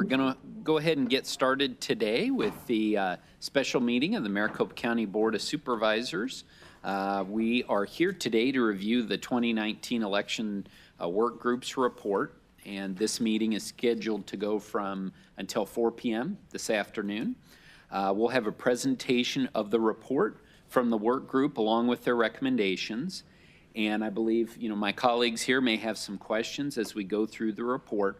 We're going to go ahead and get started today with the special meeting of the Maricopa County Board of Supervisors. We are here today to review the 2019 election work group's report, and this meeting is scheduled to go from until 4 p.m. this afternoon. We'll have a presentation of the report from the work group along with their recommendations. And I believe, my colleagues here may have some questions as we go through the report.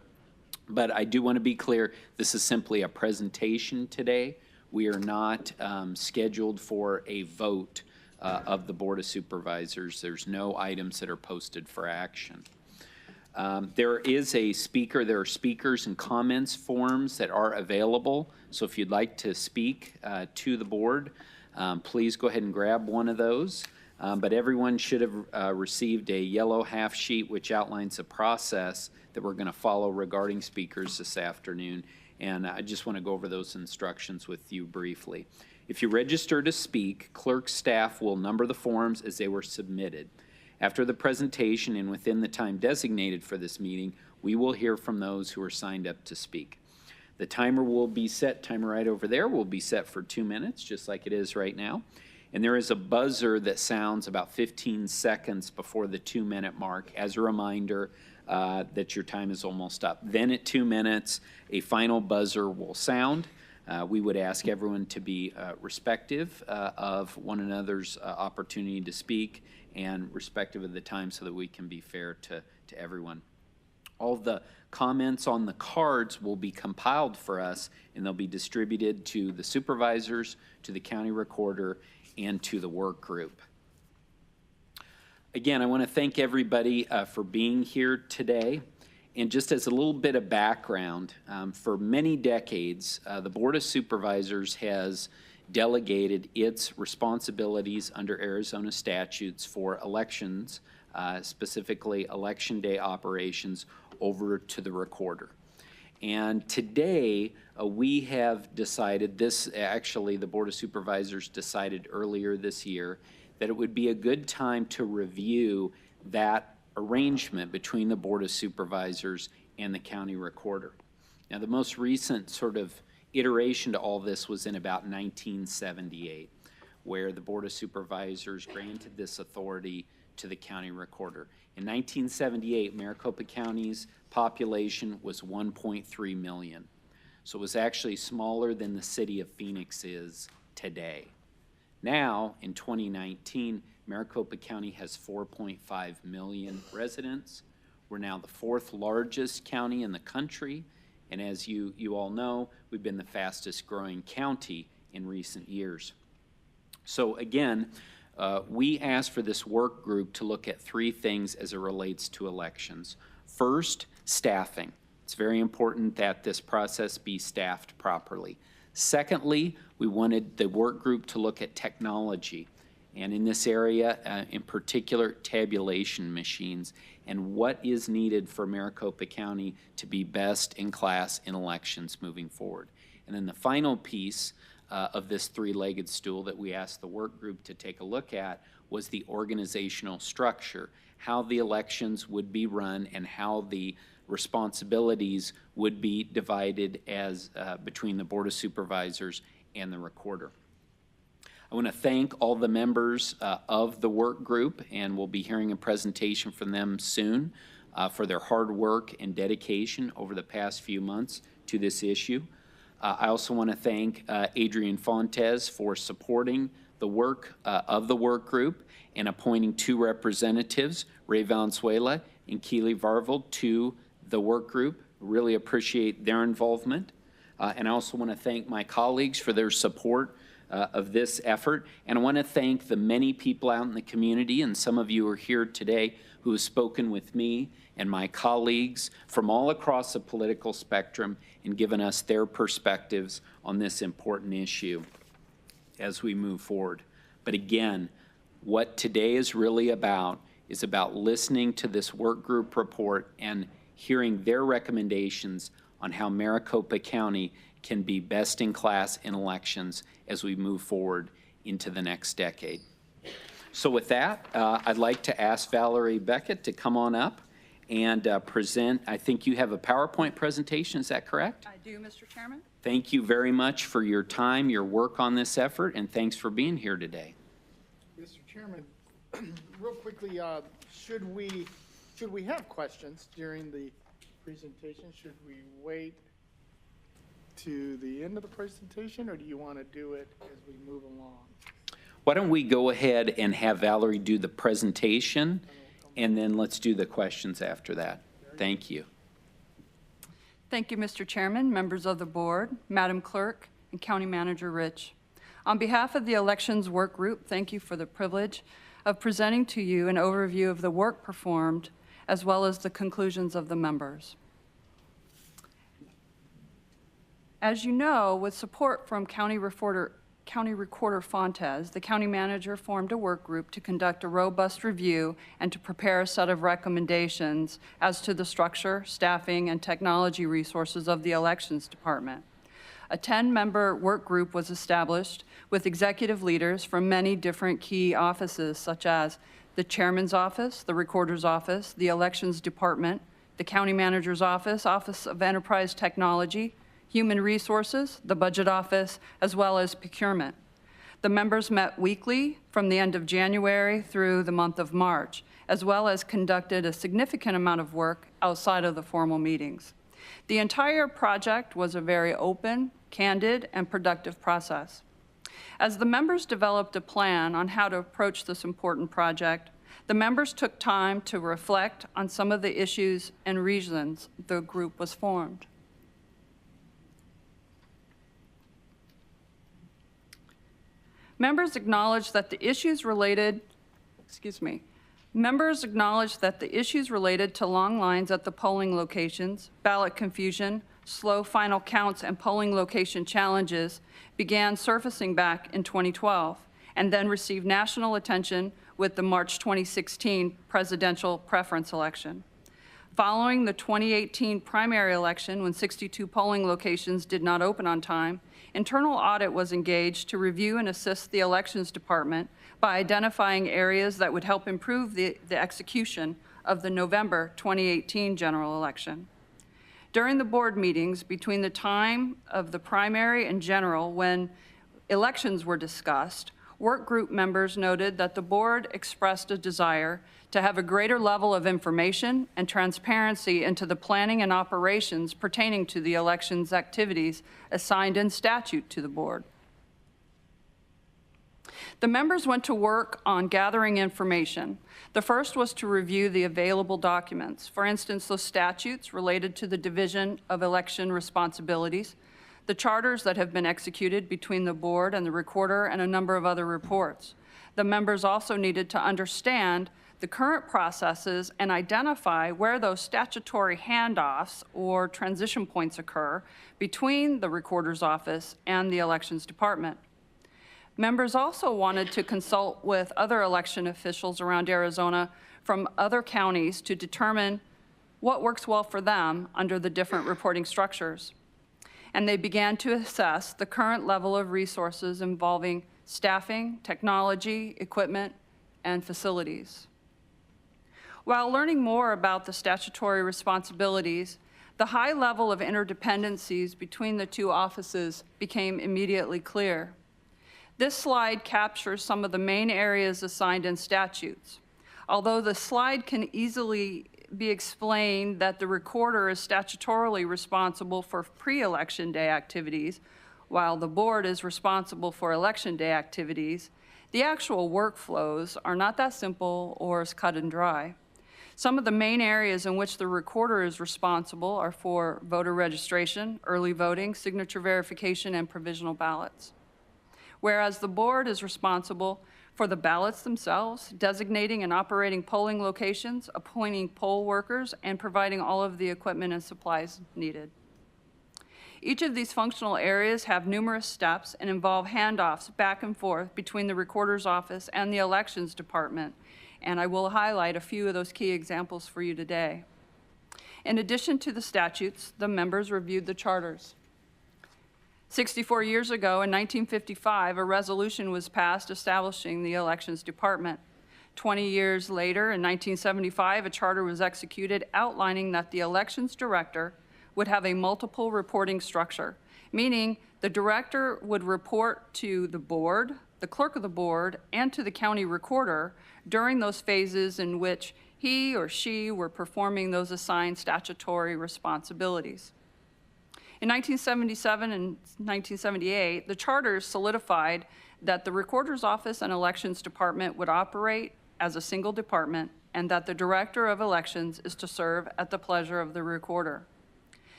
But I do want to be clear, this is simply a presentation today. We are not scheduled for a vote of the Board of Supervisors. There's no items that are posted for action. There is a speaker, there are speakers and comments forms that are available. So if you'd like to speak to the board, please go ahead and grab one of those. But everyone should have received a yellow half sheet which outlines the process that we're going to follow regarding speakers this afternoon. And I just want to go over those instructions with you briefly. If you register to speak, clerk staff will number the forms as they were submitted. After the presentation and within the time designated for this meeting, we will hear from those who are signed up to speak. The timer will be set, timer right over there, will be set for 2 minutes, just like it is right now. And there is a buzzer that sounds about 15 seconds before the 2-minute mark as a reminder that your time is almost up. Then at 2 minutes, a final buzzer will sound. We would ask everyone to be respective of one another's opportunity to speak and respective of the time so that we can be fair to everyone. All the comments on the cards will be compiled for us, and they'll be distributed to the supervisors, to the county recorder, and to the work group. Again, I want to thank everybody for being here today. And just as a little bit of background, for many decades, the Board of Supervisors has delegated its responsibilities under Arizona statutes for elections, specifically election day operations, over to the recorder. And today, we have decided, the Board of Supervisors decided earlier this year, that it would be a good time to review that arrangement between the Board of Supervisors and the county recorder. Now, the most recent sort of iteration to all this was in about 1978, where the Board of Supervisors granted this authority to the county recorder. In 1978, Maricopa County's population was 1.3 million. So it was actually smaller than the city of Phoenix is today. Now, in 2019, Maricopa County has 4.5 million residents. We're now the 4th largest county in the country, and as you all know, we've been the fastest growing county in recent years. So again, we asked for this work group to look at 3 things as it relates to elections. First, staffing. It's very important that this process be staffed properly. Secondly, we wanted the work group to look at technology, and in this area, in particular, tabulation machines, and what is needed for Maricopa County to be best in class in elections moving forward. And then the final piece of this 3-legged stool that we asked the work group to take a look at was the organizational structure, how the elections would be run and how the responsibilities would be divided as between the Board of Supervisors and the recorder. I want to thank all the members of the work group, and we'll be hearing a presentation from them soon for their hard work and dedication over the past few months to this issue. I also want to thank Adrian Fontes for supporting the work of the work group and appointing 2 representatives, Ray Valenzuela and Keely Varvel, to the work group. Really appreciate their involvement. And I also want to thank my colleagues for their support of this effort. And I want to thank the many people out in the community, and some of you are here today, who have spoken with me and my colleagues from all across the political spectrum and given us their perspectives on this important issue as we move forward. But again, what today is really about is about listening to this work group report and hearing their recommendations on how Maricopa County can be best in class in elections as we move forward into the next decade. So with that, I'd like to ask Valerie Beckett to come on up and present, I think you have a PowerPoint presentation, is that correct? I do, Mr. Chairman. Thank you very much for your time, your work on this effort, and thanks for being here today. Mr. Chairman, real quickly, should we have questions during the presentation? Should we wait to the end of the presentation, or do you want to do it as we move along? Why don't we go ahead and have Valerie do the presentation, and then let's do the questions after that. Thank you. Thank you, Mr. Chairman, members of the board, Madam Clerk, and County Manager Rich. On behalf of the Elections Work Group, thank you for the privilege of presenting to you an overview of the work performed, as well as the conclusions of the members. As you know, with support from County Recorder Fontes, the county manager formed a work group to conduct a robust review and to prepare a set of recommendations as to the structure, staffing, and technology resources of the Elections Department. A 10-member work group was established with executive leaders from many different key offices, such as the Chairman's Office, the Recorder's Office, the Elections Department, the County Manager's Office, Office of Enterprise Technology, Human Resources, the Budget Office, as well as Procurement. The members met weekly from the end of January through the month of March, as well as conducted a significant amount of work outside of the formal meetings. The entire project was a very open, candid, and productive process. As the members developed a plan on how to approach this important project, the members took time to reflect on some of the issues and reasons the group was formed. Members acknowledged that the issues related to long lines at the polling locations, ballot confusion, slow final counts, and polling location challenges began surfacing back in 2012 and then received national attention with the March 2016 presidential preference election. Following the 2018 primary election, when 62 polling locations did not open on time, internal audit was engaged to review and assist the Elections Department by identifying areas that would help improve the execution of the November 2018 general election. During the board meetings between the time of the primary and general, when elections were discussed, work group members noted that the board expressed a desire to have a greater level of information and transparency into the planning and operations pertaining to the elections activities assigned in statute to the board. The members went to work on gathering information. The first was to review the available documents. For instance, those statutes related to the division of election responsibilities, the charters that have been executed between the board and the recorder, and a number of other reports. The members also needed to understand the current processes and identify where those statutory handoffs or transition points occur between the recorder's office and the Elections Department. Members also wanted to consult with other election officials around Arizona from other counties to determine what works well for them under the different reporting structures. And they began to assess the current level of resources involving staffing, technology, equipment, and facilities. While learning more about the statutory responsibilities, the high level of interdependencies between the two offices became immediately clear. This slide captures some of the main areas assigned in statutes. Although the slide can easily be explained that the recorder is statutorily responsible for pre-election day activities, while the board is responsible for election day activities, the actual workflows are not that simple or as cut and dry. Some of the main areas in which the recorder is responsible are for voter registration, early voting, signature verification, and provisional ballots. Whereas the board is responsible for the ballots themselves, designating and operating polling locations, appointing poll workers, and providing all of the equipment and supplies needed. Each of these functional areas have numerous steps and involve handoffs back and forth between the recorder's office and the Elections Department, and I will highlight a few of those key examples for you today. In addition to the statutes, the members reviewed the charters. 64 years ago, in 1955, a resolution was passed establishing the Elections Department. 20 years later, in 1975, a charter was executed outlining that the elections director would have a multiple reporting structure, meaning the director would report to the board, the clerk of the board, and to the county recorder during those phases in which he or she were performing those assigned statutory responsibilities. In 1977 and 1978, the charters solidified that the Recorder's Office and Elections Department would operate as a single department and that the Director of Elections is to serve at the pleasure of the Recorder.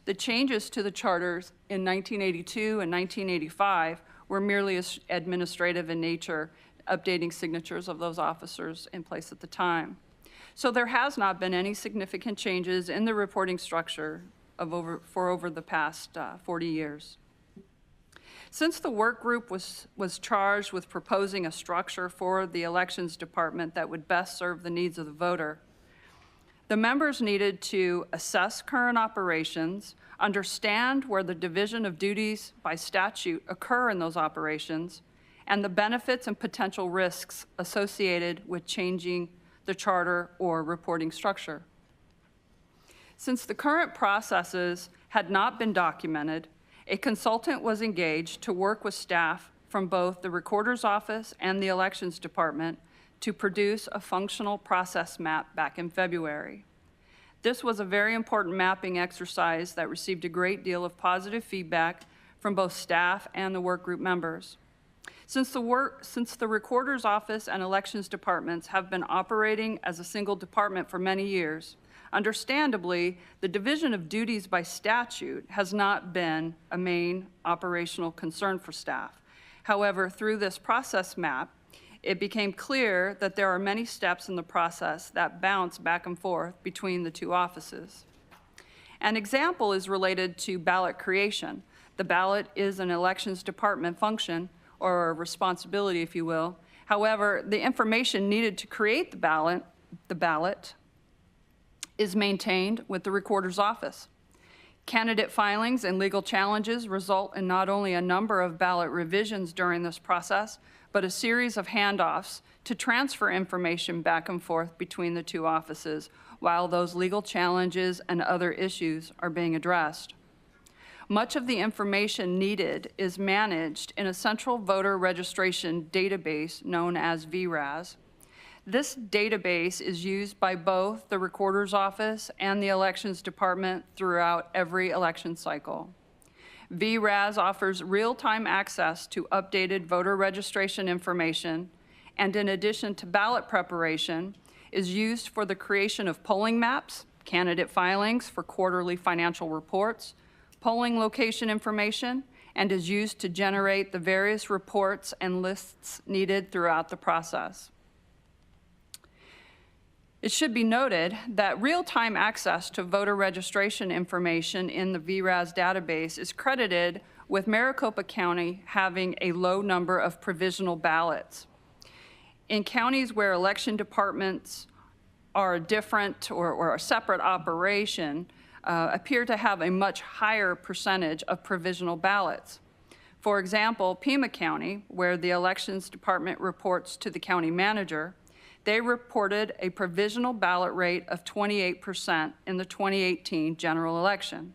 The changes to the charters in 1982 and 1985 were merely administrative in nature, updating signatures of those officers in place at the time. So there has not been any significant changes in the reporting structure for over the past 40 years. Since the work group was charged with proposing a structure for the elections department that would best serve the needs of the voter, the members needed to assess current operations, understand where the division of duties by statute occur in those operations, and the benefits and potential risks associated with changing the charter or reporting structure. Since the current processes had not been documented, a consultant was engaged to work with staff from both the Recorder's Office and the Elections Department to produce a functional process map back in February. This was a very important mapping exercise that received a great deal of positive feedback from both staff and the work group members. Since the Recorder's Office and Elections Departments have been operating as a single department for many years, understandably, the division of duties by statute has not been a main operational concern for staff. However, through this process map, it became clear that there are many steps in the process that bounce back and forth between the two offices. An example is related to ballot creation. The ballot is an elections department function, or responsibility, if you will. However, the information needed to create the ballot is maintained with the Recorder's Office. Candidate filings and legal challenges result in not only a number of ballot revisions during this process, but a series of handoffs to transfer information back and forth between the two offices while those legal challenges and other issues are being addressed. Much of the information needed is managed in a central voter registration database known as VRAS. This database is used by both the Recorder's Office and the Elections Department throughout every election cycle. VRAS offers real-time access to updated voter registration information, and in addition to ballot preparation, is used for the creation of polling maps, candidate filings for quarterly financial reports, polling location information, and is used to generate the various reports and lists needed throughout the process. It should be noted that real-time access to voter registration information in the VRAS database is credited with Maricopa County having a low number of provisional ballots. In counties where election departments are a different or a separate operation, appear to have a much higher percentage of provisional ballots. For example, Pima County, where the Elections Department reports to the county manager, they reported a provisional ballot rate of 28% in the 2018 general election,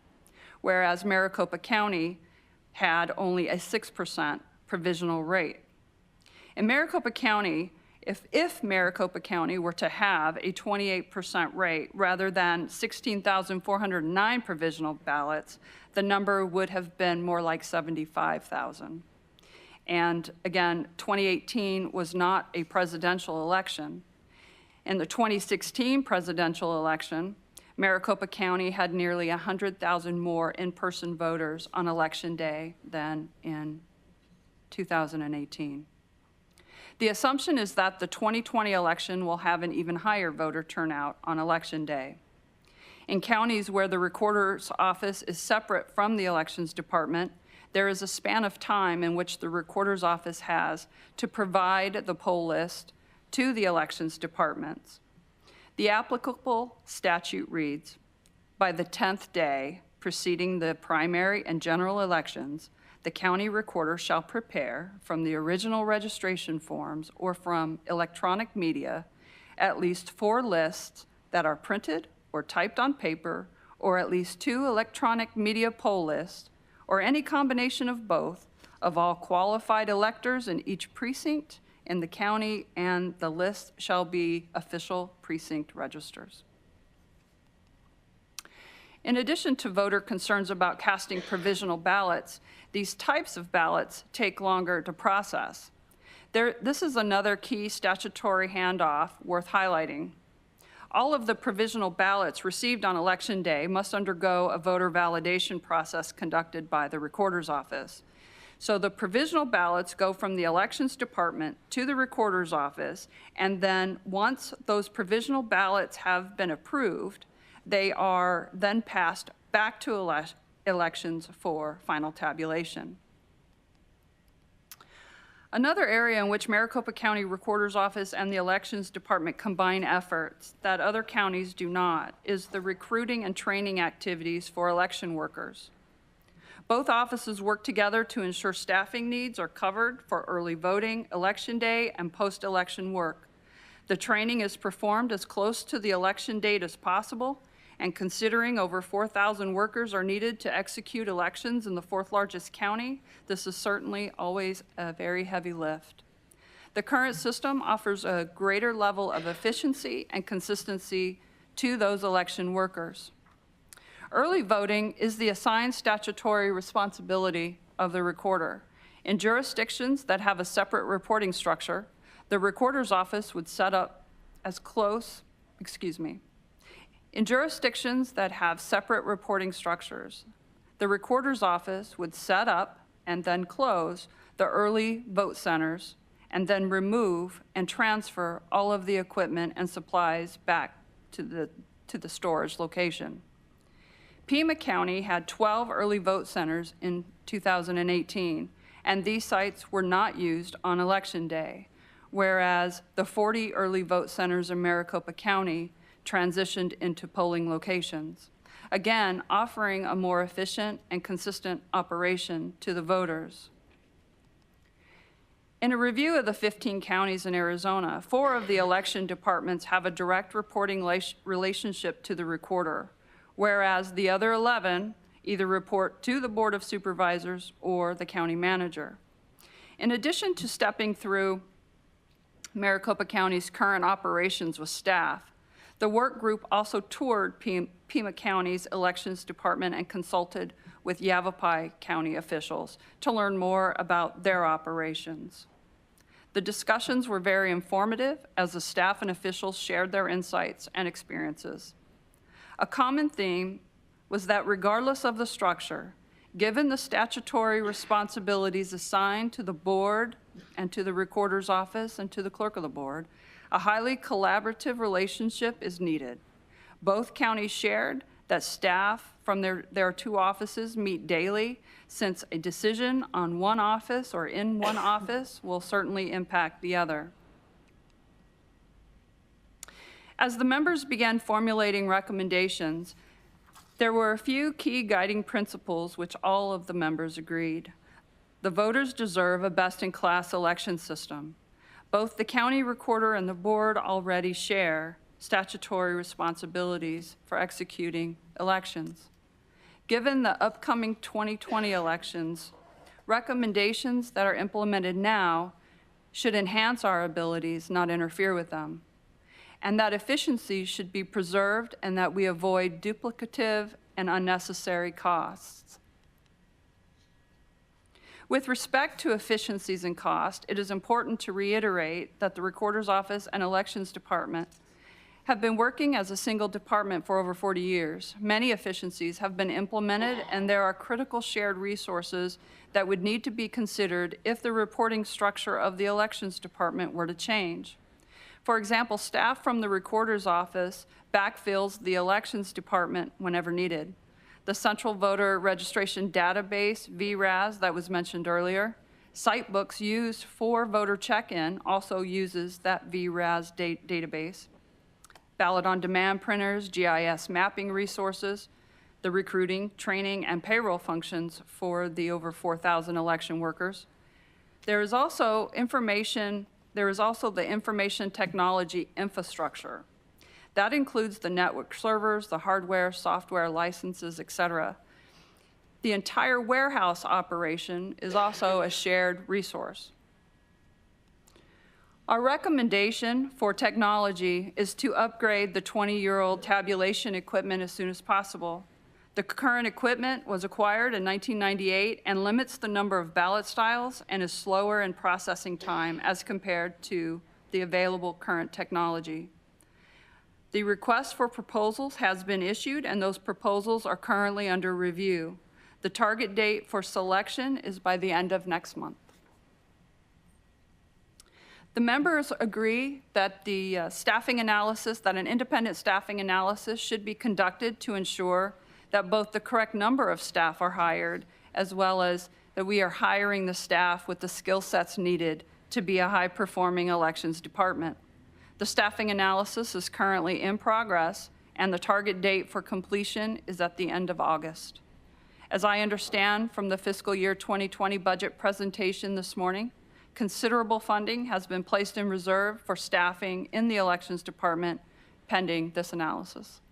whereas Maricopa County had only a 6% provisional rate. In Maricopa County, if Maricopa County were to have a 28% rate rather than 16,409 provisional ballots, the number would have been more like 75,000. And again, 2018 was not a presidential election. In the 2016 presidential election, Maricopa County had nearly 100,000 more in-person voters on election day than in 2018. The assumption is that the 2020 election will have an even higher voter turnout on election day. In counties where the Recorder's Office is separate from the Elections Department, there is a span of time in which the Recorder's Office has to provide the poll list to the Elections Departments. The applicable statute reads, by the 10th day preceding the primary and general elections, the county recorder shall prepare from the original registration forms or from electronic media at least 4 lists that are printed or typed on paper, or at least 2 electronic media poll lists, or any combination of both, of all qualified electors in each precinct in the county, and the list shall be official precinct registers. In addition to voter concerns about casting provisional ballots, these types of ballots take longer to process. This is another key statutory handoff worth highlighting. All of the provisional ballots received on Election Day must undergo a voter validation process conducted by the Recorder's Office. So the provisional ballots go from the Elections Department to the Recorder's Office, and then once those provisional ballots have been approved, they are then passed back to elections for final tabulation. Another area in which Maricopa County Recorder's Office and the Elections Department combine efforts that other counties do not is the recruiting and training activities for election workers. Both offices work together to ensure staffing needs are covered for early voting, Election Day, and post-election work. The training is performed as close to the election date as possible, and considering over 4,000 workers are needed to execute elections in the 4th largest county, this is certainly always a very heavy lift. The current system offers a greater level of efficiency and consistency to those election workers. Early voting is the assigned statutory responsibility of the recorder. In jurisdictions that have a separate reporting structure, the Recorder's Office would set up In jurisdictions that have separate reporting structures, the Recorder's Office would set up and then close the early vote centers, and then remove and transfer all of the equipment and supplies back to the storage location. Pima County had 12 early vote centers in 2018, and these sites were not used on Election Day, whereas the 40 early vote centers in Maricopa County transitioned into polling locations, again offering a more efficient and consistent operation to the voters. In a review of the 15 counties in Arizona, 4 of the election departments have a direct reporting relationship to the recorder, whereas the other 11 either report to the Board of Supervisors or the county manager. In addition to stepping through Maricopa County's current operations with staff, the work group also toured Pima County's elections department and consulted with Yavapai County officials to learn more about their operations. The discussions were very informative as the staff and officials shared their insights and experiences. A common theme was that regardless of the structure, given the statutory responsibilities assigned to the board and to the Recorder's Office and to the clerk of the board, a highly collaborative relationship is needed. Both counties shared that staff from their 2 offices meet daily, since a decision on one office or in one office will certainly impact the other. As the members began formulating recommendations, there were a few key guiding principles which all of the members agreed. The voters deserve a best-in-class election system. Both the county recorder and the board already share statutory responsibilities for executing elections. Given the upcoming 2020 elections, recommendations that are implemented now should enhance our abilities, not interfere with them, and that efficiency should be preserved and that we avoid duplicative and unnecessary costs. With respect to efficiencies and cost, it is important to reiterate that the Recorder's Office and Elections Department have been working as a single department for over 40 years. Many efficiencies have been implemented, and there are critical shared resources that would need to be considered if the reporting structure of the Elections Department were to change. For example, staff from the Recorder's Office backfills the Elections Department whenever needed. The Central Voter Registration Database, VRAS, that was mentioned earlier, Sitebooks used for voter check-in also uses that VRAS database. Ballot on Demand printers, GIS mapping resources, the recruiting, training, and payroll functions for the over 4,000 election workers. There is also information there is also the information technology infrastructure. That includes the network servers, the hardware, software, licenses, et cetera. The entire warehouse operation is also a shared resource. Our recommendation for technology is to upgrade the 20-year-old tabulation equipment as soon as possible. The current equipment was acquired in 1998 and limits the number of ballot styles and is slower in processing time as compared to the available current technology. The request for proposals has been issued, and those proposals are currently under review. The target date for selection is by the end of next month. The members agree that the staffing analysis, that an independent staffing analysis should be conducted to ensure that both the correct number of staff are hired, as well as that we are hiring the staff with the skill sets needed to be a high-performing elections department. The staffing analysis is currently in progress, and the target date for completion is at the end of August. As I understand from the fiscal year 2020 budget presentation this morning, considerable funding has been placed in reserve for staffing in the elections department pending this analysis.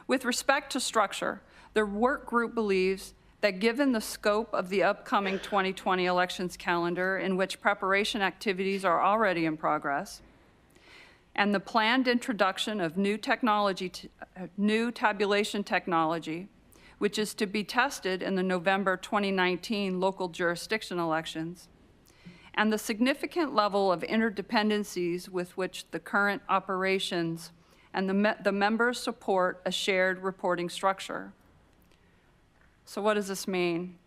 With respect to structure, the work group believes that given the scope of the upcoming 2020 elections calendar, in which preparation activities are already in progress, and the planned introduction of new tabulation technology, which is to be tested in the November 2019 local jurisdiction elections, and the significant level of interdependencies with which the current operations and the members support a shared reporting structure. So what does this mean?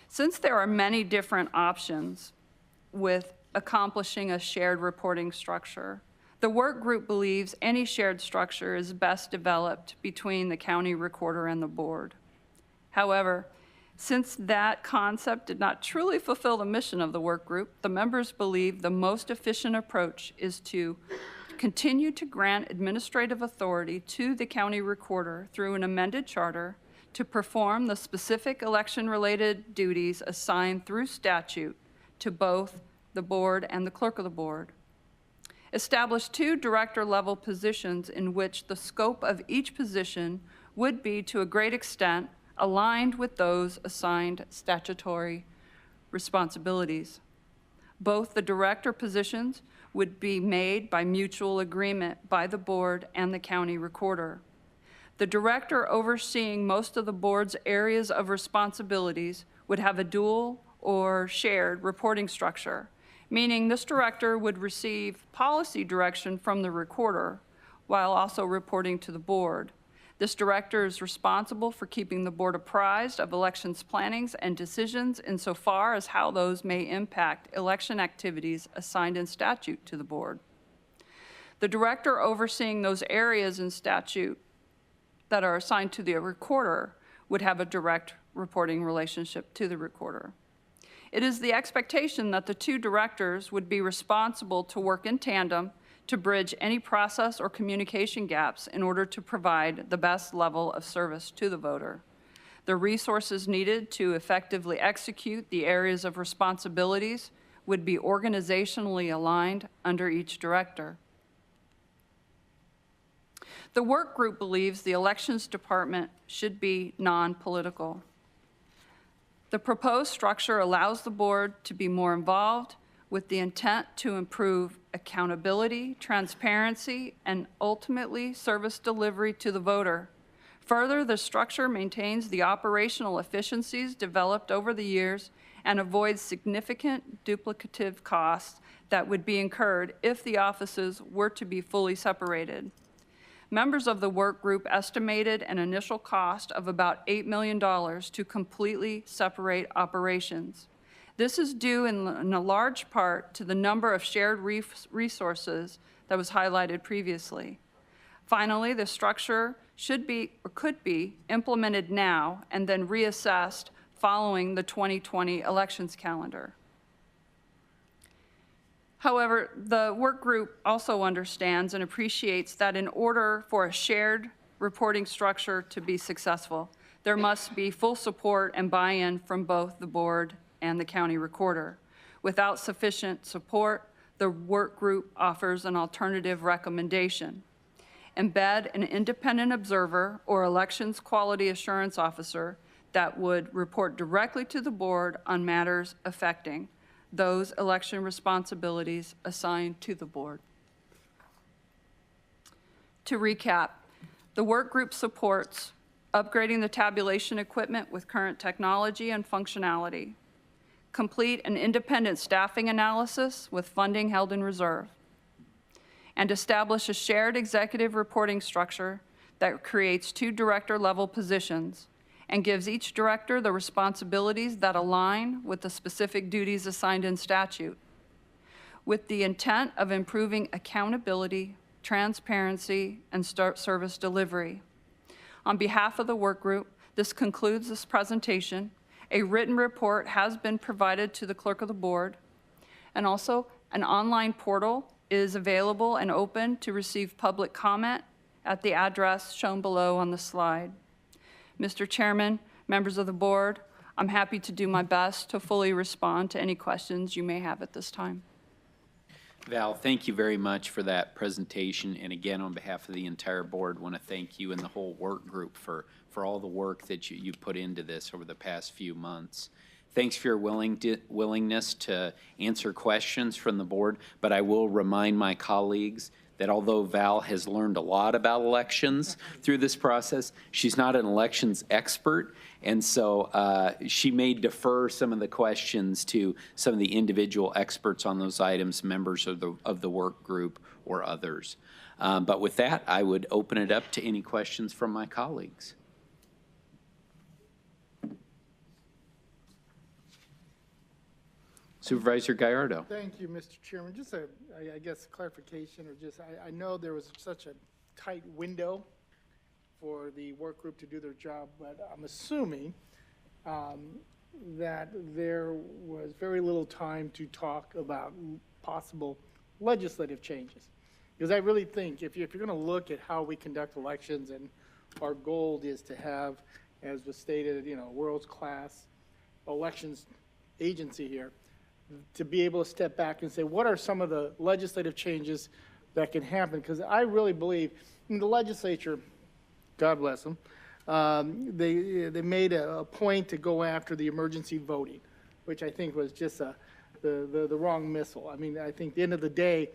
Since there are many different options with accomplishing a shared reporting structure, the work group believes any shared structure is best developed between the county recorder and the board. However, since that concept did not truly fulfill the mission of the work group, the members believe the most efficient approach is to continue to grant administrative authority to the county recorder through an amended charter to perform the specific election-related duties assigned through statute to both the board and the clerk of the board. Establish 2 director-level positions in which the scope of each position would be to a great extent aligned with those assigned statutory responsibilities. Both the director positions would be made by mutual agreement by the board and the county recorder. The director overseeing most of the board's areas of responsibilities would have a dual or shared reporting structure, meaning this director would receive policy direction from the recorder while also reporting to the board. This director is responsible for keeping the board apprised of elections plannings and decisions insofar as how those may impact election activities assigned in statute to the board. The director overseeing those areas in statute that are assigned to the recorder would have a direct reporting relationship to the recorder. It is the expectation that the 2 directors would be responsible to work in tandem to bridge any process or communication gaps in order to provide the best level of service to the voter. The resources needed to effectively execute the areas of responsibilities would be organizationally aligned under each director. The work group believes the elections department should be non-political. The proposed structure allows the board to be more involved with the intent to improve accountability, transparency, and ultimately service delivery to the voter. Further, the structure maintains the operational efficiencies developed over the years and avoids significant duplicative costs that would be incurred if the offices were to be fully separated. Members of the work group estimated an initial cost of about $8 million to completely separate operations. This is due in a large part to the number of shared resources that was highlighted previously. Finally, the structure should be or could be implemented now and then reassessed following the 2020 elections calendar. However, the work group also understands and appreciates that in order for a shared reporting structure to be successful, there must be full support and buy-in from both the board and the county recorder. Without sufficient support, the work group offers an alternative recommendation. Embed an independent observer or elections quality assurance officer that would report directly to the board on matters affecting those election responsibilities assigned to the board. To recap, the work group supports upgrading the tabulation equipment with current technology and functionality, complete an independent staffing analysis with funding held in reserve, and establish a shared executive reporting structure that creates 2 director-level positions and gives each director the responsibilities that align with the specific duties assigned in statute, with the intent of improving accountability, transparency, and service delivery. On behalf of the work group, this concludes this presentation. A written report has been provided to the clerk of the board, and also an online portal is available and open to receive public comment at the address shown below on the slide. Mr. Chairman, members of the board, I'm happy to do my best to fully respond to any questions you may have at this time. Val, thank you very much for that presentation. And again, on behalf of the entire board, want to thank you and the whole work group for all the work that you put into this over the past few months. Thanks for your willingness to answer questions from the board, but I will remind my colleagues that although Val has learned a lot about elections through this process, she's not an elections expert, and so she may defer some of the questions to some of the individual experts on those items, members of the work group or others. But with that, I would open it up to any questions from my colleagues. Supervisor Gallardo. Thank you, Mr. Chairman. Just I guess, clarification, or just, I know there was such a tight window for the work group to do their job, but I'm assuming that there was very little time to talk about possible legislative changes. Because I really think if you're going to look at how we conduct elections, and our goal is to have, as was stated, world's class elections agency here, to be able to step back and say, what are some of the legislative changes that can happen? Because I really believe in the legislature, God bless them, they made a point to go after the emergency voting, which I think was just the wrong missile. I mean, I think at the end of the day,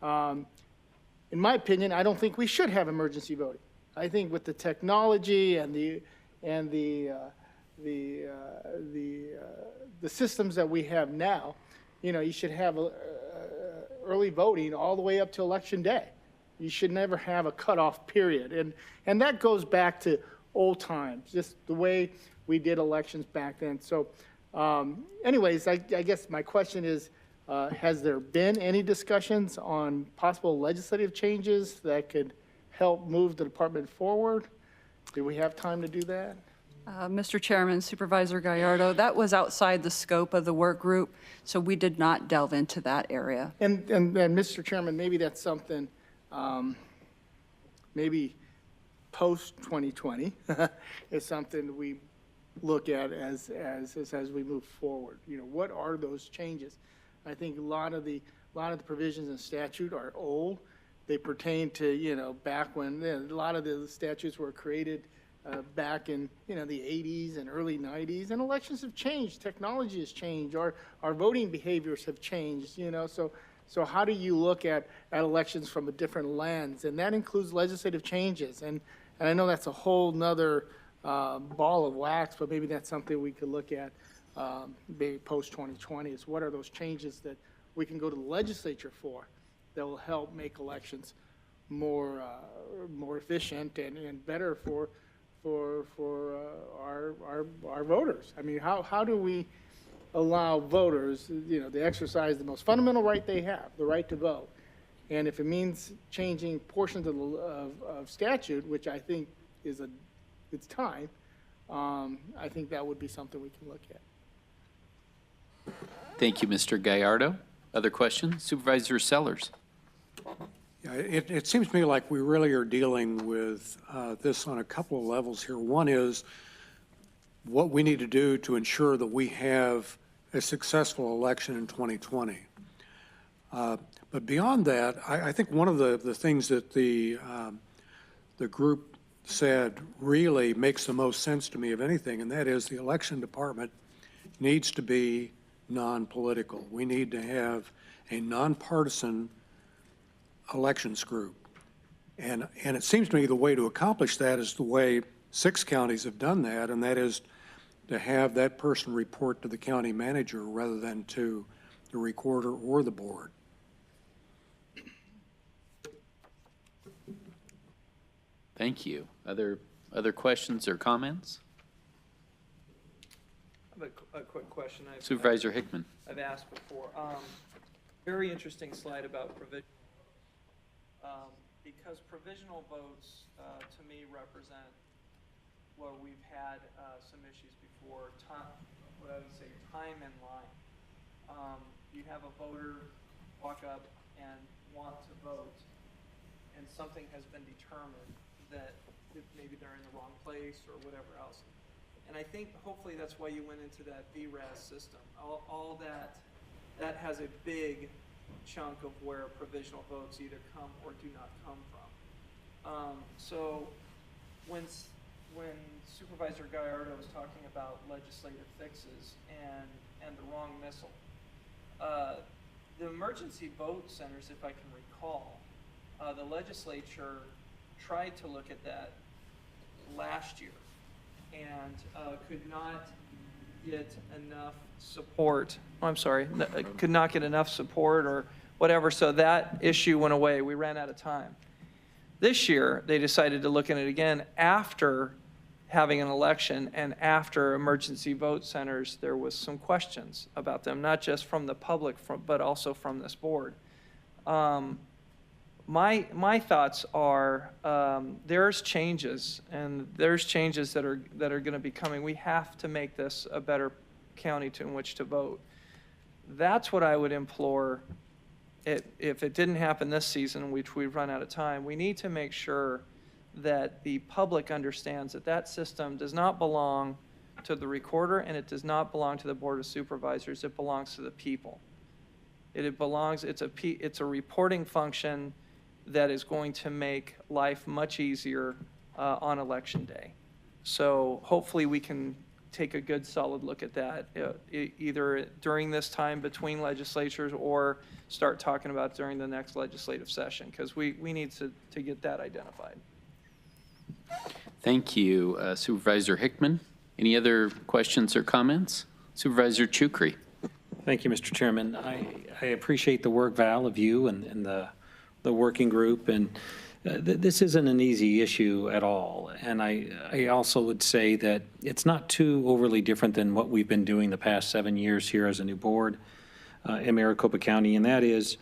in my opinion, I don't think we should have emergency voting. I think with the technology and the systems that we have now, you should have early voting all the way up to election day. You should never have a cutoff period. And that goes back to old times, just the way we did elections back then. So anyways, I guess my question is, has there been any discussions on possible legislative changes that could help move the department forward? Do we have time to do that? Mr. Chairman, Supervisor Gallardo, that was outside the scope of the work group, so we did not delve into that area. And Mr. Chairman, maybe that's something, maybe post-2020 is something we look at as we move forward. What are those changes? I think a lot of the provisions in statute are old. They pertain to, back when a lot of the statutes were created back in, the 80s and early 90s, and elections have changed. Technology has changed. Our voting behaviors have changed, So how do you look at elections from a different lens? And that includes legislative changes. And I know that's a whole nother ball of wax, but maybe that's something we could look at maybe post-2020 is what are those changes that we can go to the legislature for that will help make elections more efficient and better for our voters. I mean, how do we allow voters, to exercise the most fundamental right they have, the right to vote? And if it means changing portions of statute, which I think it's time, I think that would be something we can look at. Thank you, Mr. Gallardo. Other questions? Supervisor Sellers. Yeah, it seems to me like we really are dealing with this on a couple of levels here. One is what we need to do to ensure that we have a successful election in 2020. But beyond that, I think one of the things that the group said really makes the most sense to me of anything, and that is the election department needs to be non-political. We need to have a nonpartisan elections group. And it seems to me the way to accomplish that is the way 6 counties have done that, and that is to have that person report to the county manager rather than to the recorder or the board. Thank you. Other questions or comments? I have a quick question. Supervisor Hickman. I've asked before. Very interesting slide about provision. Because provisional votes, to me, represent where we've had some issues before, what I would say time in line. You have a voter walk up and want to vote, and something has been determined that maybe they're in the wrong place or whatever else. And I think hopefully that's why you went into that VRAS system. All that has a big chunk of where provisional votes either come or do not come from. So when Supervisor Gallardo was talking about legislative fixes and the wrong missile, the emergency vote centers, if I can recall, the legislature tried to look at that last year and could not get enough support. Oh, I'm sorry, could not get enough support or whatever, so that issue went away. We ran out of time. This year, they decided to look at it again after having an election and after emergency vote centers. There was some questions about them, not just from the public, but also from this board. My thoughts are there's changes, and there's changes that are going to be coming. We have to make this a better county in which to vote. That's what I would implore. If it didn't happen this season, which we've run out of time, we need to make sure that the public understands that that system does not belong to the recorder and it does not belong to the Board of Supervisors. It belongs to the people. It's a reporting function that is going to make life much easier on election day. So hopefully we can take a good solid look at that either during this time between legislatures or start talking about during the next legislative session, because we need to get that identified. Thank you, Supervisor Hickman. Any other questions or comments? Supervisor Chukri. Thank you, Mr. Chairman. I appreciate the work, Val, of you and the working group, and this isn't an easy issue at all. And I also would say that it's not too overly different than what we've been doing the past 7 years here as a new board in Maricopa County, and that is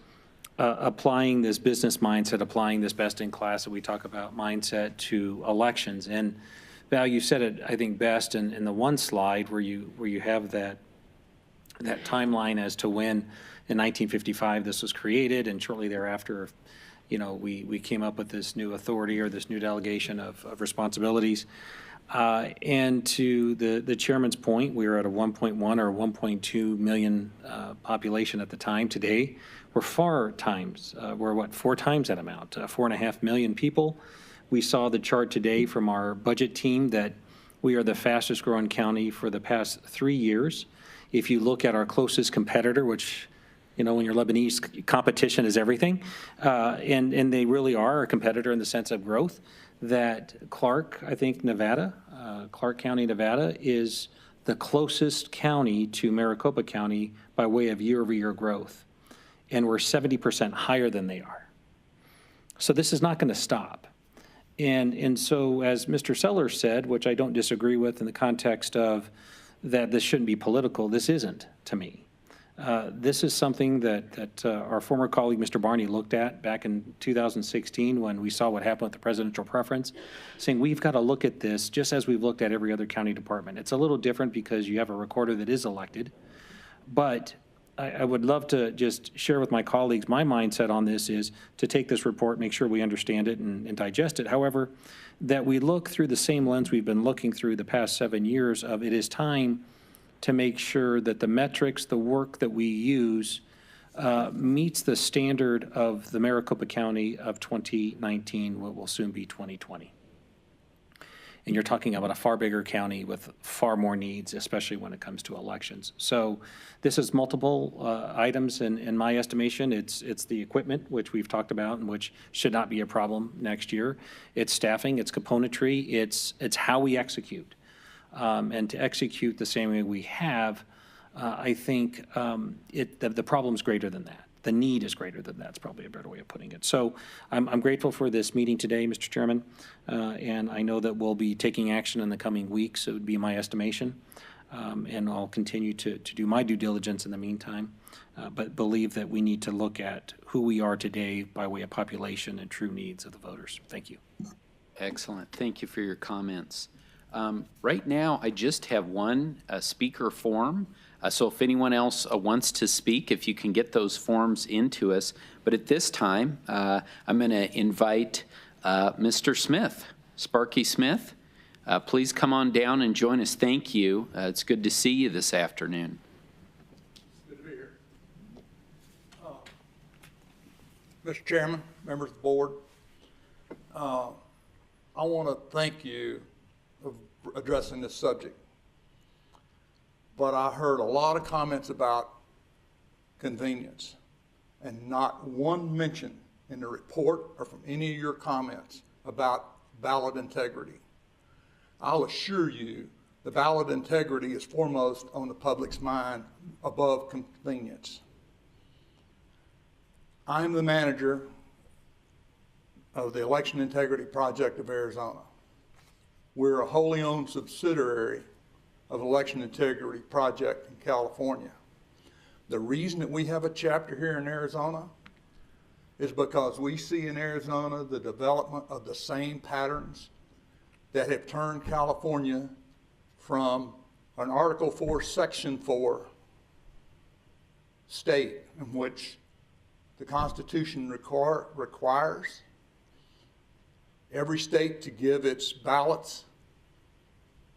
applying this business mindset, applying this best-in-class that we talk about mindset to elections. And Val, you said it, I think, best in the one slide where you have that timeline as to when in 1955 this was created, and shortly thereafter, you know, we came up with this new authority or this new delegation of responsibilities. And to the chairman's point, we were at a 1.1 or 1.2 million population at the time. Today, we're four times that amount, 4.5 million people. We saw the chart today from our budget team that we are the fastest growing county for the past 3 years. If you look at our closest competitor, which, you know, when you're Lebanese, competition is everything. And they really are a competitor in the sense of growth, that Clark, I think, Nevada, Clark County, Nevada, is the closest county to Maricopa County by way of year-over-year growth. And we're 70% higher than they are. So this is not going to stop. And so, as Mr. Sellers said, which I don't disagree with in the context of that this shouldn't be political, this isn't, to me. This is something that our former colleague, Mr. Barney, looked at back in 2016 when we saw what happened with the presidential preference, saying we've got to look at this just as we've looked at every other county department. It's a little different because you have a recorder that is elected, but I would love to just share with my colleagues, my mindset on this is to take this report, make sure we understand it and digest it. However, that we look through the same lens we've been looking through the past 7 years of it is time to make sure that the metrics, the work that we use meets the standard of the Maricopa County of 2019, what will soon be 2020. And you're talking about a far bigger county with far more needs, especially when it comes to elections. So this is multiple items in my estimation. It's the equipment, which we've talked about and which should not be a problem next year. It's staffing, it's componentry, it's how we execute. And to execute the same way we have, I think the problem's greater than that. The need is greater than that. That's probably a better way of putting it. So I'm grateful for this meeting today, Mr. Chairman, and I know that we'll be taking action in the coming weeks. It would be my estimation, and I'll continue to do my due diligence in the meantime, but believe that we need to look at who we are today by way of population and true needs of the voters. Thank you. Excellent. Thank you for your comments. Right now, I just have one speaker form. So if anyone else wants to speak, if you can get those forms into us. But at this time, I'm going to invite Mr. Smith, Sparky Smith. Please come on down and join us. Thank you. It's good to see you this afternoon. Good to be here. Mr. Chairman, members of the board, I want to thank you for addressing this subject. But I heard a lot of comments about convenience and not one mention in the report or from any of your comments about ballot integrity. I'll assure you the ballot integrity is foremost on the public's mind above convenience. I'm the manager of the Election Integrity Project of Arizona. We're a wholly owned subsidiary of Election Integrity Project in California. The reason that we have a chapter here in Arizona is because we see in Arizona the development of the same patterns that have turned California from an Article 4, Section 4 state in which the Constitution requires every state to give its ballots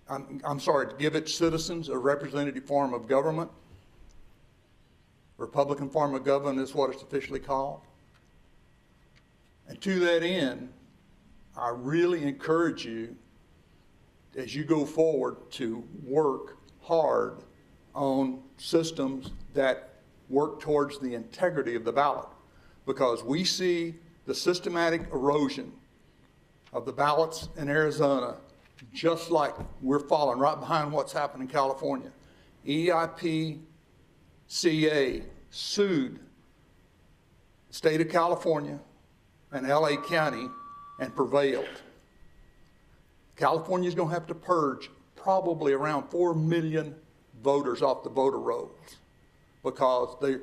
to give its citizens a representative form of government. Republican form of government is what it's officially called. And to that end, I really encourage you, as you go forward, to work hard on systems that work towards the integrity of the ballot, because we see the systematic erosion of the ballots in Arizona, just like we're following right behind what's happened in California. EIPCA sued the state of California and LA County and prevailed. California's going to have to purge probably around 4 million voters off the voter rolls because they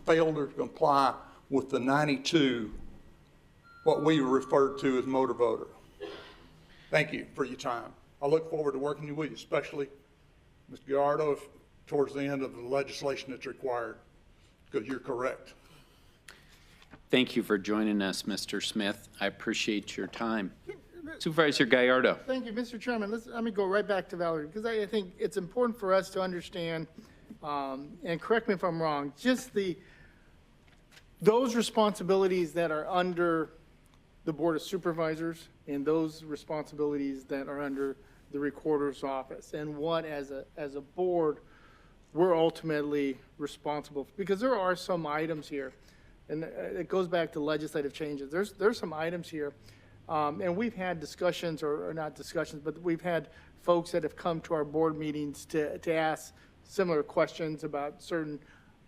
failed to comply with the 92, what we refer to as motor voter. Thank you for your time. I look forward to working with you, especially Mr. Gallardo, towards the end of the legislation that's required, because you're correct. Thank you for joining us, Mr. Smith. I appreciate your time. Supervisor Gallardo. Thank you, Mr. Chairman. Let me go right back to Valerie, because I think it's important for us to understand, and correct me if I'm wrong, just those responsibilities that are under the Board of Supervisors and those responsibilities that are under the Recorder's Office, and what, as a board, we're ultimately responsible for. Because there are some items here, and it goes back to legislative changes. There's some items here, and we've had discussions, or not discussions, but we've had folks that have come to our board meetings to ask similar questions about certain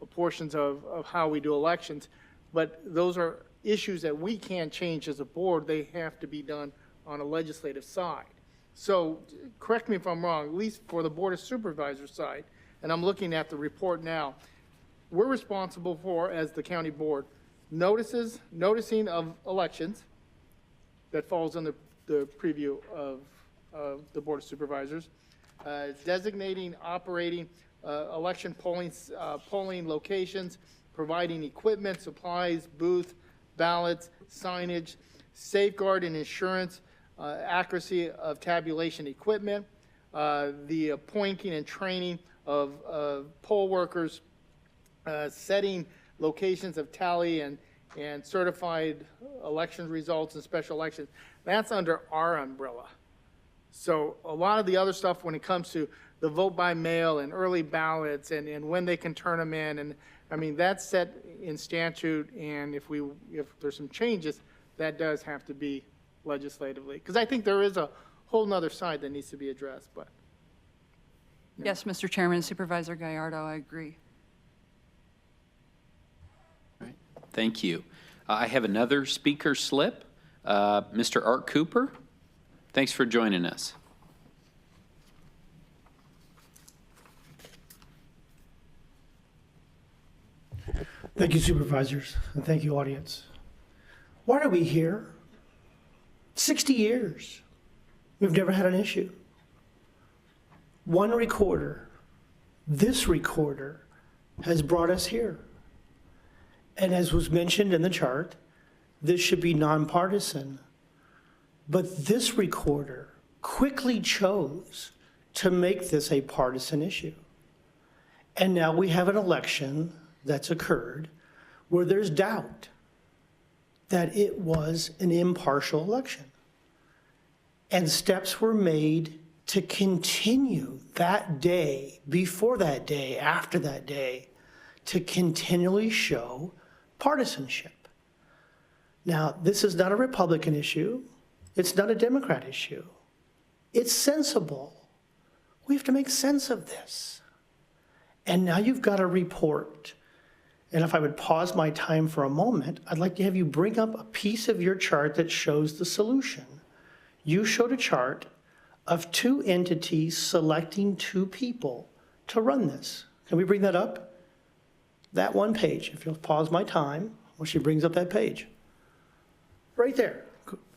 portions of how we do elections. But those are issues that we can't change as a board. They have to be done on a legislative side. So correct me if I'm wrong, at least for the Board of Supervisors side, and I'm looking at the report now, we're responsible for, as the county board, noticing of elections. That falls under the preview of the Board of Supervisors. Designating, operating election polling locations, providing equipment, supplies, booth, ballots, signage, safeguard and insurance, accuracy of tabulation equipment, the appointing and training of poll workers setting locations of tally and certified election results and special elections. That's under our umbrella. So a lot of the other stuff when it comes to the vote by mail and early ballots and when they can turn them in, and I mean, that's set in statute, and if there's some changes, that does have to be legislatively. Because I think there is a whole nother side that needs to be addressed, but. Yes, Mr. Chairman, Supervisor Gallardo, I agree. Right. Thank you. I have another speaker slip. Mr. Art Cooper, thanks for joining us. Thank you, supervisors, and thank you, audience. Why are we here? 60 years. We've never had an issue. One recorder, this recorder, has brought us here. And as was mentioned in the chart, this should be nonpartisan. But this recorder quickly chose to make this a partisan issue. And now we have an election that's occurred where there's doubt that it was an impartial election. And steps were made to continue that day, before that day, after that day, to continually show partisanship. Now, this is not a Republican issue. It's not a Democrat issue. It's sensible. We have to make sense of this. And now you've got a report. And if I would pause my time for a moment, I'd like to have you bring up a piece of your chart that shows the solution. You showed a chart of two entities selecting two people to run this. Can we bring that up? That one page, if you'll pause my time, when she brings up that page. Right there,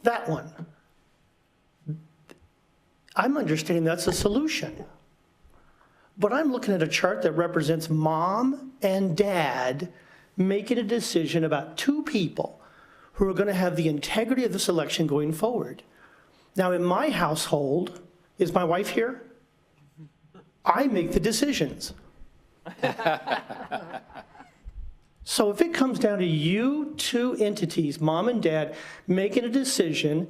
that one. I'm understanding that's a solution. But I'm looking at a chart that represents mom and dad making a decision about two people who are going to have the integrity of this election going forward. Now, in my household, is my wife here? I make the decisions. So if it comes down to you two entities, mom and dad, making a decision,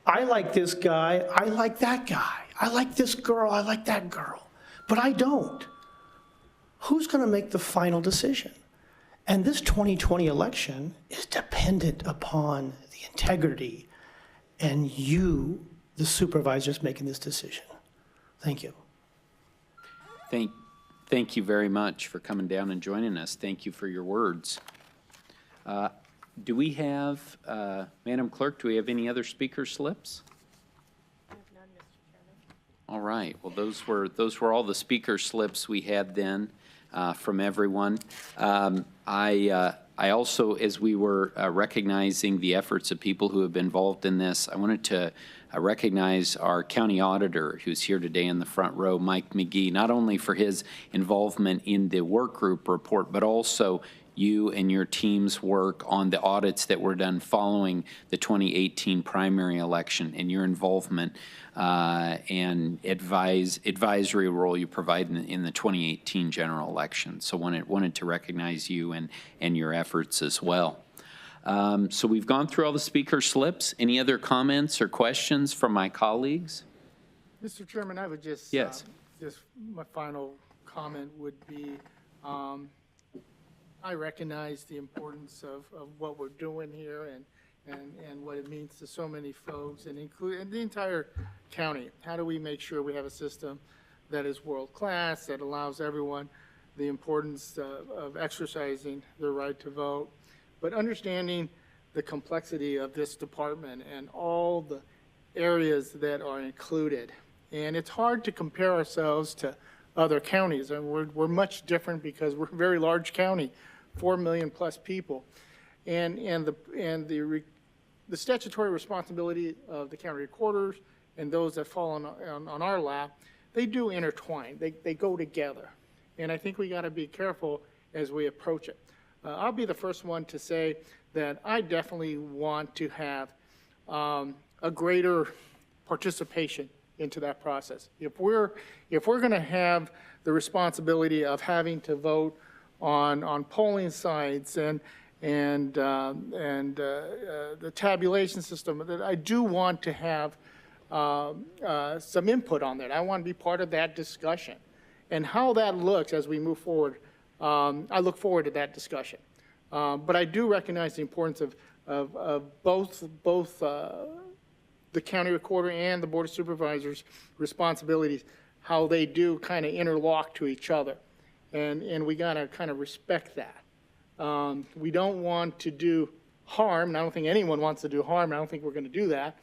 I like this guy, I like that guy, I like this girl, I like that girl, but I don't. Who's going to make the final decision? And this 2020 election is dependent upon the integrity and you, the supervisors, making this decision. Thank you. Thank you very much for coming down and joining us. Thank you for your words. Do we have, Madam Clerk, do we have any other speaker slips? I have none, Mr. Chairman. All right. Well, those were all the speaker slips we had then from everyone. I also, as we were recognizing the efforts of people who have been involved in this, I wanted to recognize our county auditor who's here today in the front row, Mike McGee, not only for his involvement in the work group report, but also you and your team's work on the audits that were done following the 2018 primary election and your involvement and advisory role you provide in the 2018 general election. So wanted to recognize you and your efforts as well. So we've gone through all the speaker slips. Any other comments or questions from my colleagues? Mr. Chairman, I would just. Yes. Just my final comment would be, I recognize the importance of what we're doing here and what it means to so many folks and the entire county. How do we make sure we have a system that is world-class, that allows everyone the importance of exercising their right to vote, but understanding the complexity of this department and all the areas that are included. And it's hard to compare ourselves to other counties, and we're much different because we're a very large county, 4 million plus people, and the statutory responsibility of the county recorders and those that fall on our lap, they do intertwine. They go together, and I think we got to be careful as we approach it. I'll be the first one to say that I definitely want to have a greater participation into that process. If we're going to have the responsibility of having to vote on polling sites and the tabulation system, that I do want to have some input on that. I want to be part of that discussion. And how that looks as we move forward, I look forward to that discussion. But I do recognize the importance of both the county recorder and the Board of Supervisors' responsibilities, how they do kind of interlock to each other. And we got to kind of respect that. We don't want to do harm, and I don't think anyone wants to do harm, and I don't think we're going to do that.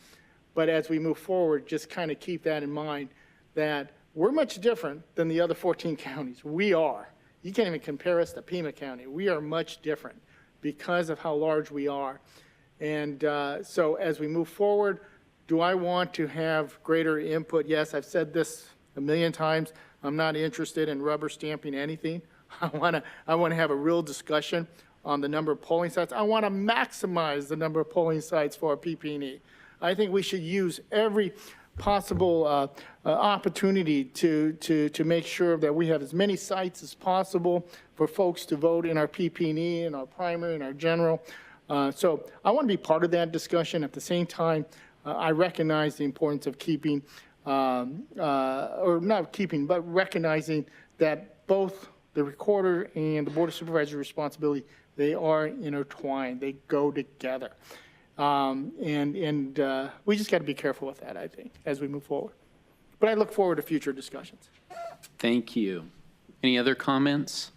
But as we move forward, just kind of keep that in mind, that we're much different than the other 14 counties. We are. You can't even compare us to Pima County. We are much different because of how large we are. And so as we move forward, do I want to have greater input? Yes, I've said this a million times. I'm not interested in rubber stamping anything. I want to have a real discussion on the number of polling sites. I want to maximize the number of polling sites for our PP&E. I think we should use every possible opportunity to make sure that we have as many sites as possible for folks to vote in our PP&E, in our primary, in our general. So I want to be part of that discussion. At the same time, I recognize the importance of keeping, or not keeping, but recognizing that both the recorder and the Board of Supervisors' responsibility, they are intertwined. They go together. We just got to be careful with that, I think, as we move forward. But I look forward to future discussions. Thank you. Any other comments,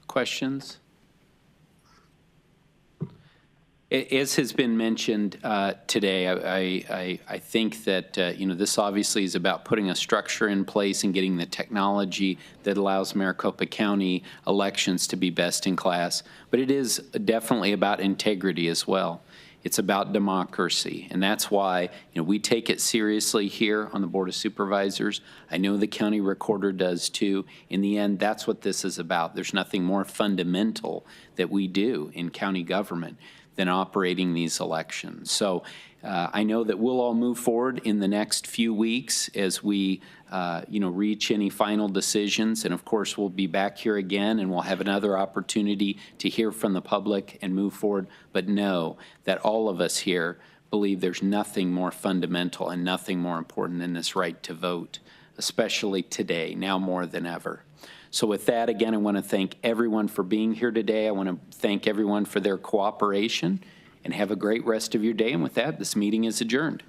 questions? As has been mentioned today, I think that, this obviously is about putting a structure in place and getting the technology that allows Maricopa County elections to be best in class. But it is definitely about integrity as well. It's about democracy, and that's why we take it seriously here on the Board of Supervisors. I know the county recorder does too. In the end, that's what this is about. There's nothing more fundamental that we do in county government than operating these elections. So I know that we'll all move forward in the next few weeks as we reach any final decisions. And of course, we'll be back here again and we'll have another opportunity to hear from the public and move forward. But know that all of us here believe there's nothing more fundamental and nothing more important than this right to vote, especially today, now more than ever. So with that, again, I want to thank everyone for being here today. I want to thank everyone for their cooperation, and have a great rest of your day. And with that, this meeting is adjourned.